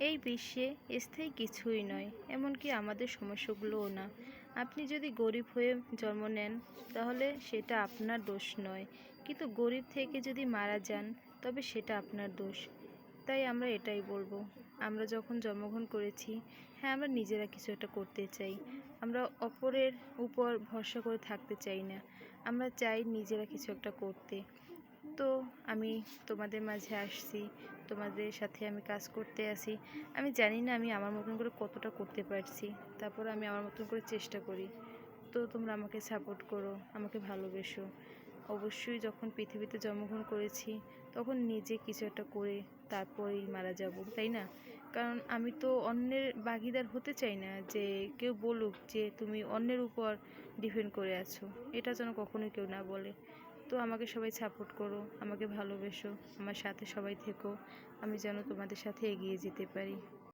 এই বিশ্বে স্থায়ী কিছুই নয়, এমনকি আমাদের সমস্যাগুলোও না। আপনি যদি গরিব হয়ে জন্ম নেন তাহলে সেটা আপনার দোষ নয়, কিন্তু গরিব থেকে যদি মারা যান তবে সেটা আপনার দোষ। তাই আমরা এটাই বলবো, আমরা যখন জন্মগ্রহণ করেছি, হ্যাঁ আমরা নিজেরা কিছু একটা করতে চাই, আমরা অপরের উপর ভরসা করে থাকতে চাই না, আমরা চাই নিজেরা কিছু একটা করতে। তো আমি তোমাদের মাঝে আসছি, তোমাদের সাথে আমি কাজ করতে আসি। আমি জানি না আমি আমার মতন করে কতটা করতে পারছি, তারপর আমি আমার মতন করে চেষ্টা করি। তো তোমরা আমাকে সাপোর্ট করো, আমাকে ভালোবেসো। অবশ্যই যখন পৃথিবীতে জন্মগ্রহণ করেছি তখন নিজে কিছু একটা করে তারপরেই মারা যাব, তাই না? কারণ আমি তো অন্যের ভাগীদার হতে চাই না যে কেউ বলুক যে তুমি অন্যের উপর ডিপেন্ড করে আছো, এটা যেন কখনোই কেউ না বলে। তো আমাকে সবাই সাপোর্ট করো, আমাকে ভালোবেসো, আমার সাথে সবাই থেকো, আমি যেন তোমাদের সাথে এগিয়ে যেতে পারি।